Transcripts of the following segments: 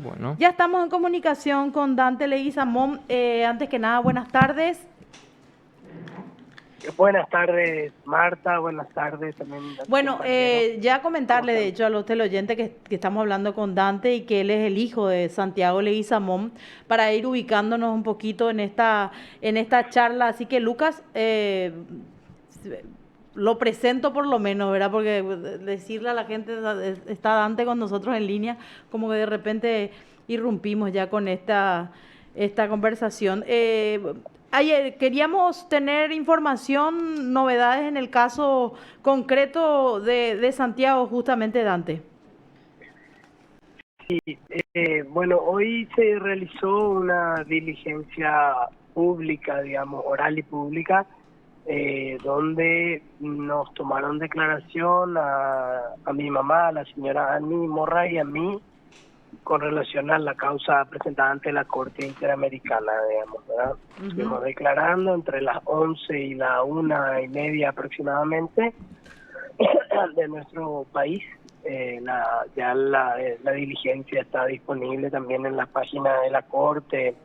Bueno, Ya estamos en comunicación con Dante Leguizamón. Antes que nada, buenas tardes. Buenas tardes, Marta. Buenas tardes también a tu Bueno, compañero. ya ¿Cómo comentarle, de están? hecho, a los teleoyentes que estamos hablando con Dante y que él es el hijo de Santiago Leguizamón, para ir ubicándonos un poquito en esta charla. Así que, Lucas, lo presento por lo menos, ¿verdad? Porque decirle a la gente, está Dante con nosotros en línea, como que de repente irrumpimos ya con esta conversación. Ayer queríamos tener información, novedades en el caso concreto de Santiago, justamente Dante. Bueno, hoy se realizó una diligencia pública, digamos, oral y pública, donde nos tomaron declaración a mi mamá, a la señora Ani Morra y a mí, con relación a la causa presentada ante la Corte Interamericana, digamos, ¿verdad? Estuvimos declarando entre las 11 y la 1:30 aproximadamente de nuestro país. La diligencia está disponible también en la página de la Corte,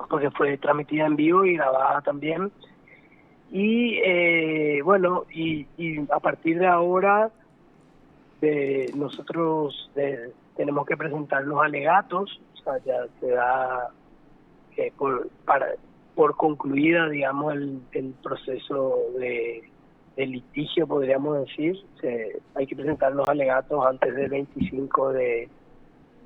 porque fue transmitida en vivo y grabada también. Y y a partir de ahora nosotros tenemos que presentar los alegatos. O sea, ya se da por concluida, digamos, el proceso de litigio, podríamos decir. Hay que presentar los alegatos antes del 25 de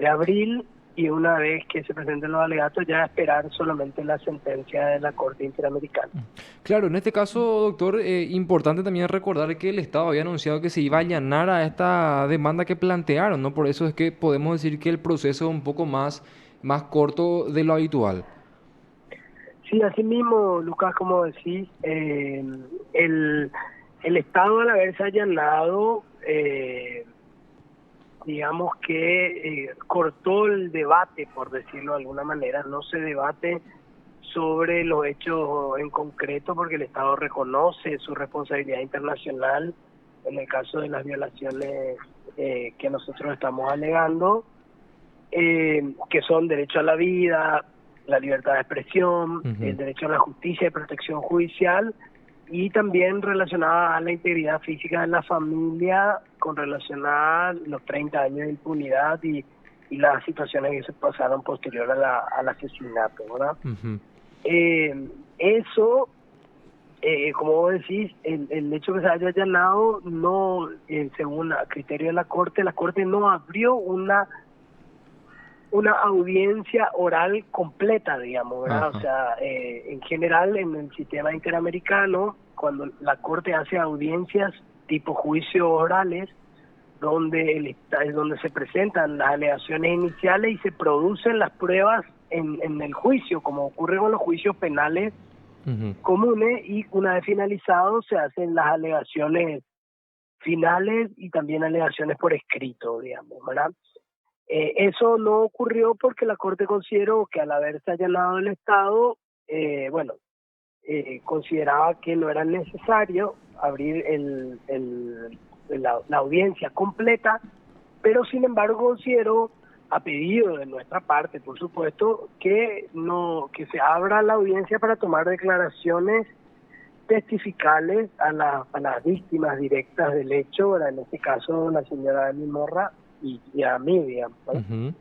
abril, y una vez que se presenten los alegatos ya esperar solamente la sentencia de la Corte Interamericana. claro, en este caso, doctor, importante también recordar que el Estado había anunciado que se iba a allanar a esta demanda que plantearon, ¿no? Por eso es que podemos decir que el proceso es un poco más corto de lo habitual. Sí, así mismo, Lucas, como decís, el Estado, al haberse allanado, digamos que cortó el debate, por decirlo de alguna manera. No se debate sobre los hechos en concreto, porque el Estado reconoce su responsabilidad internacional en el caso de las violaciones que nosotros estamos alegando, que son derecho a la vida, la libertad de expresión, el derecho a la justicia y protección judicial, y también relacionada a la integridad física de la familia, con relación a los 30 años de impunidad y las situaciones que se pasaron posterior al asesinato, ¿verdad? Eso, como vos decís, el hecho que se haya allanado, no, según el criterio de la Corte no abrió una audiencia oral completa, digamos, ¿verdad? Ajá. O sea, en general en el sistema interamericano, cuando la Corte hace audiencias tipo juicios orales, donde donde se presentan las alegaciones iniciales y se producen las pruebas en el juicio, como ocurre con los juicios penales comunes, y una vez finalizados se hacen las alegaciones finales y también alegaciones por escrito, digamos, ¿verdad? Eso no ocurrió porque la Corte consideró que, al haberse allanado el Estado, consideraba que no era necesario abrir la audiencia completa, pero sin embargo consideró, a pedido de nuestra parte, por supuesto, que se abra la audiencia para tomar declaraciones testificales a las víctimas directas del hecho, ¿verdad? En este caso la señora Ani Morra y a mí, digamos, ¿verdad?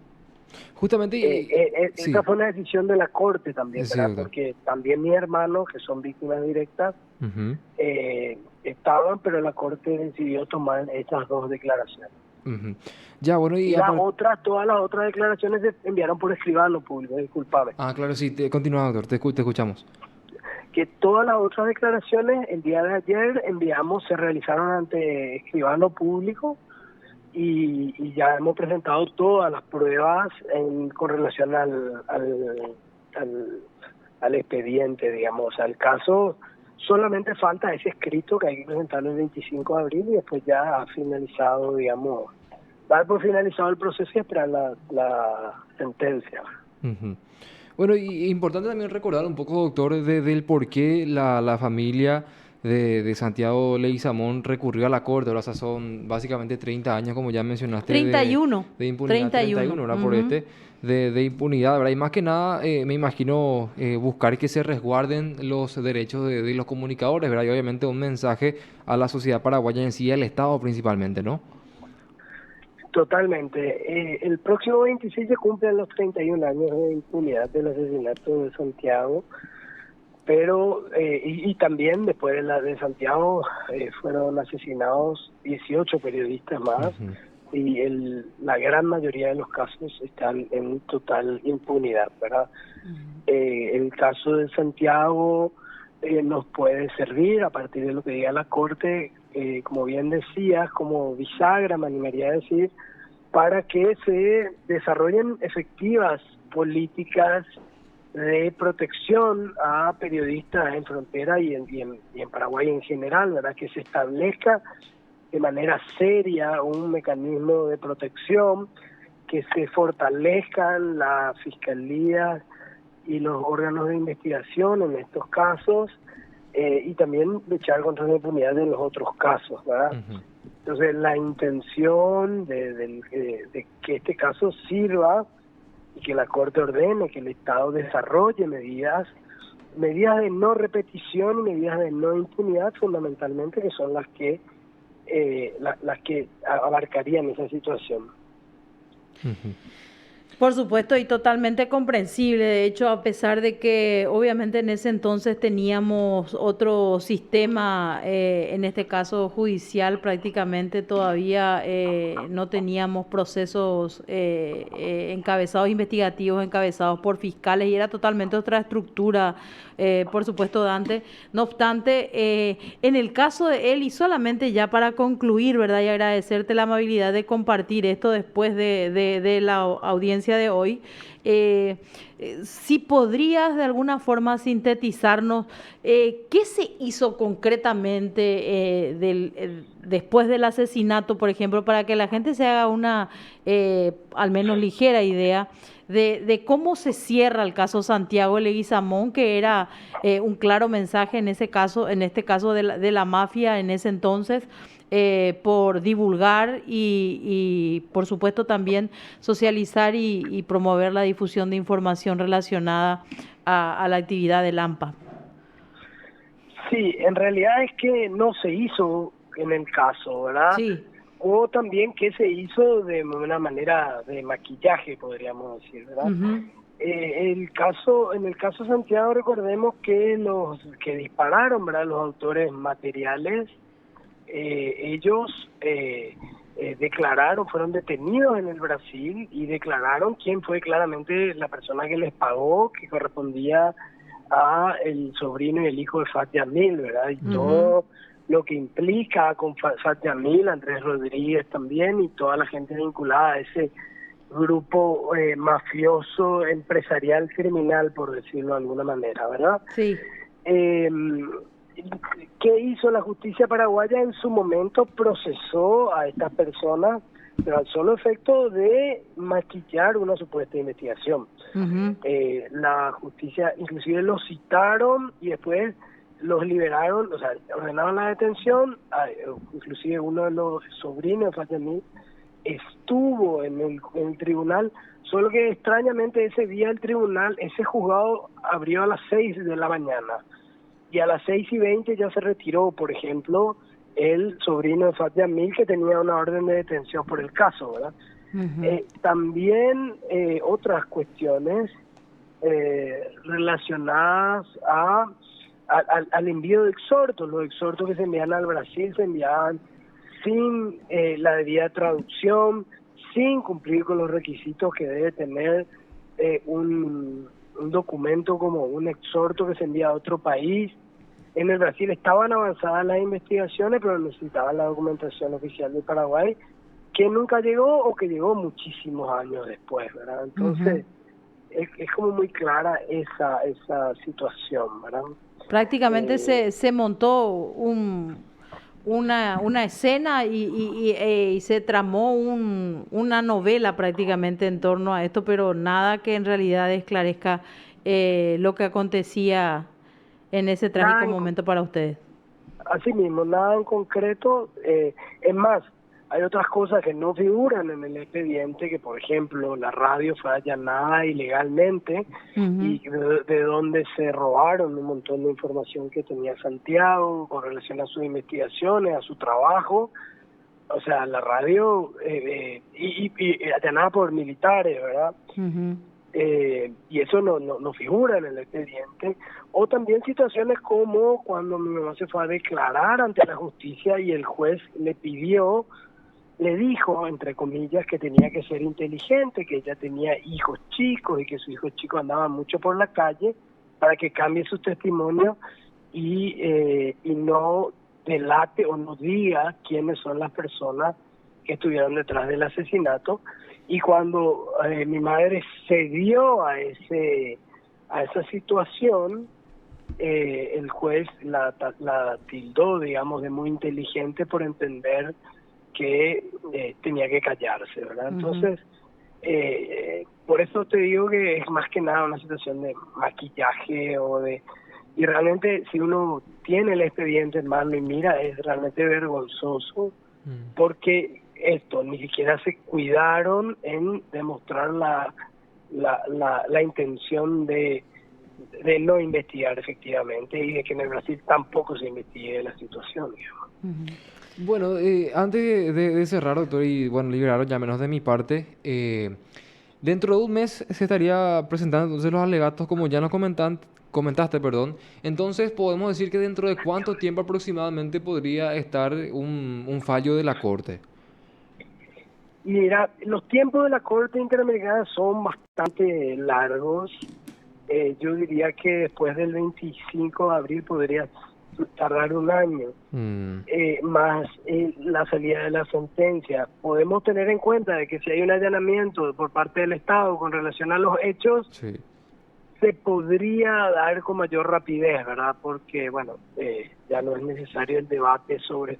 Justamente, Esta sí, fue una decisión de la Corte también, sí, ¿verdad? doctor. Porque también mis hermanos, que son víctimas directas, estaban, pero la Corte decidió tomar esas dos declaraciones. Ujú. Ya, bueno, Y todas las otras declaraciones se enviaron por escribano público, discúlpame. Ah, claro, sí, continúa, doctor, te escuchamos. Que todas las otras declaraciones el día de ayer se realizaron ante escribano público, y ya hemos presentado todas las pruebas con relación al expediente, digamos, al caso. Solamente falta ese escrito que hay que presentarlo el 25 de abril, y después ya ha finalizado, digamos, dar por finalizado el proceso y esperar la sentencia. Ujú. Bueno, y importante también recordar un poco, doctor, del por qué la familia de Santiago Leguizamón recurrió a la corte. Ahora son básicamente 30 años, como ya mencionaste, 31, de impunidad, 31. 31, ¿verdad? Por Ujú. de impunidad, ¿verdad? Y más que nada, me imagino buscar que se resguarden los derechos de los comunicadores, ¿verdad? Y obviamente un mensaje a la sociedad paraguaya en sí, al Estado principalmente, ¿no? Totalmente. El próximo 26 se cumplen los 31 años de impunidad del asesinato de Santiago, pero y también después de la de Santiago fueron asesinados 18 periodistas más Ujú. y la gran mayoría de los casos están en total impunidad, ¿verdad? El caso de Santiago nos puede servir a partir de lo que diga la Corte, como bien decías, como bisagra, me animaría a decir, para que se desarrollen efectivas políticas de protección a periodistas en frontera y en Paraguay en general, ¿verdad? Que se establezca de manera seria un mecanismo de protección, que se fortalezcan la fiscalía y los órganos de investigación en estos casos y también luchar contra la impunidad en los otros casos, ¿verdad? Ujú. Entonces la intención de que este caso sirva y que la Corte ordene que el Estado desarrolle medidas de no repetición y medidas de no impunidad fundamentalmente, que son las que las que abarcarían esa situación. Ujú. Por supuesto, y totalmente comprensible. De hecho, a pesar de que obviamente en ese entonces teníamos otro sistema, en este caso judicial, prácticamente todavía no teníamos procesos encabezados, investigativos, encabezados por fiscales, y era totalmente otra estructura, por supuesto, Dante. No obstante, en el caso de él, y solamente ya para concluir, ¿verdad? Y agradecerte la amabilidad de compartir esto después de la audiencia de hoy. Si podrías de alguna forma sintetizarnos qué se hizo concretamente después del asesinato, por ejemplo, para que la gente se haga una al menos ligera idea de cómo se cierra el caso Santiago Leguizamón, que era un claro mensaje en ese caso, en este caso de la mafia en ese entonces, por divulgar y por supuesto también socializar y promover la difusión de información relacionada a la actividad del AMPA. Sí, en realidad es que no se hizo en el caso, ¿verdad? Sí. O también que se hizo de una manera de maquillaje, podríamos decir, ¿verdad? Ujú. En el caso Santiago, recordemos que los que dispararon, ¿verdad? Los autores materiales, ellos declararon, fueron detenidos en el Brasil y declararon quién fue claramente la persona que les pagó, que correspondía a el sobrino y el hijo de Fat Yamil, ¿verdad? Y Ujú. todo lo que implica con Fat Yamil, Andrés Rodríguez también, y toda la gente vinculada a ese grupo mafioso, empresarial, criminal, por decirlo de alguna manera, ¿verdad? Sí. Eh, ¿Qué hizo la justicia paraguaya? En su momento procesó a estas personas, pero al solo efecto de maquillar una supuesta investigación. Ujú. La justicia inclusive los citaron y después los liberaron, o sea, ordenaron la detención, inclusive uno de los sobrinos de Fatemí estuvo en el tribunal, solo que extrañamente ese día el tribunal, ese juzgado abrió a las 6 de la mañana y a las 6:20 ya se retiró, por ejemplo, el sobrino de Fat Yamil, que tenía una orden de detención por el caso, ¿verdad? Ujú. También otras cuestiones relacionadas al envío de exhortos. Los exhortos que se envían al Brasil se enviaban sin la debida traducción, sin cumplir con los requisitos que debe tener un documento como un exhorto que se envía a otro país. En el Brasil estaban avanzadas las investigaciones, pero necesitaban la documentación oficial de Paraguay, que nunca llegó o que llegó muchísimos años después, ¿verdad? Ujú. Entonces, es como muy clara esa situación, ¿verdad? Prácticamente Eh, se montó una escena y se tramó una novela prácticamente en torno a esto, pero nada que en realidad esclarezca lo que acontecía en ese trágico nada en, momento para ustedes. así mismo, nada en concreto. Es más, hay otras cosas que no figuran en el expediente, que por ejemplo la radio fue allanada ilegalmente y de donde se robaron un montón de información que tenía Santiago con relación a sus investigaciones, a su trabajo. O sea, la radio y allanada por militares, ¿verdad? Y eso no figura en el expediente. O también situaciones como cuando mi mamá se fue a declarar ante la justicia y el juez le dijo, entre comillas, que tenía que ser inteligente, que ella tenía hijos chicos y que sus hijos chicos andaban mucho por la calle, para que cambie su testimonio y no delate o no diga quiénes son las personas que estuvieron detrás del asesinato. Y cuando mi madre cedió a esa situación, el juez la tildó, digamos, de muy inteligente por entender que tenía que callarse, ¿verdad? Entonces, por eso te digo que es más que nada una situación de maquillaje y realmente si uno tiene el expediente en mano y mira, es realmente vergonzoso porque ni siquiera se cuidaron en demostrar la intención de no investigar efectivamente y de que en el Brasil tampoco se investigue la situación, digamos. Bueno, antes de cerrar, doctor, y bueno, liberaros ya menos de mi parte, dentro de un mes se estaría presentando entonces los alegatos como ya nos comentaste, perdón. Entonces podemos decir que dentro de cuánto tiempo aproximadamente podría estar un fallo de la Corte. Mira, los tiempos de la Corte Interamericana son bastante largos. Yo diría que después del 25 de abril podría tardar un año, más la salida de la sentencia. Podemos tener en cuenta de que si hay un allanamiento por parte del Estado con relación a los hechos, Sí. se podría dar con mayor rapidez, ¿verdad? Porque, bueno, ya no es necesario el debate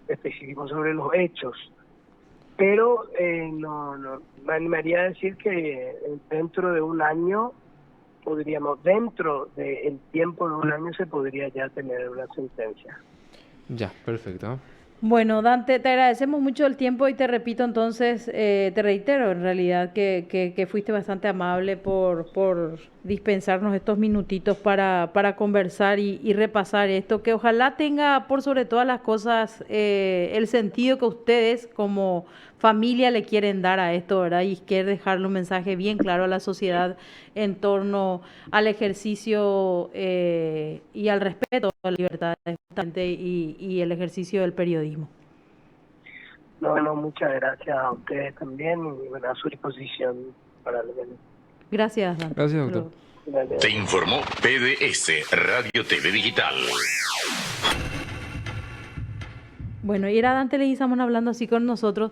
específico sobre los hechos. Pero no me animaría a decir que dentro de un año dentro del tiempo de un año se podría ya tener una sentencia. Ya, perfecto. Bueno, Dante, te agradecemos mucho el tiempo y te repito entonces, te reitero en realidad que fuiste bastante amable por dispensarnos estos minutitos para conversar y repasar esto, que ojalá tenga por sobre todas las cosas el sentido que ustedes como familia le quieren dar a esto, ¿verdad? Y quieren dejarle un mensaje bien claro a la sociedad en torno al ejercicio y al respeto a la libertad y el ejercicio del periodismo. No, muchas gracias a ustedes también y bueno, a su disposición para lo que... Gracias, Dan. Gracias, doctor. Te informó PDS Radio TV Digital. Bueno, y era Dante Leguizamón hablando así con nosotros.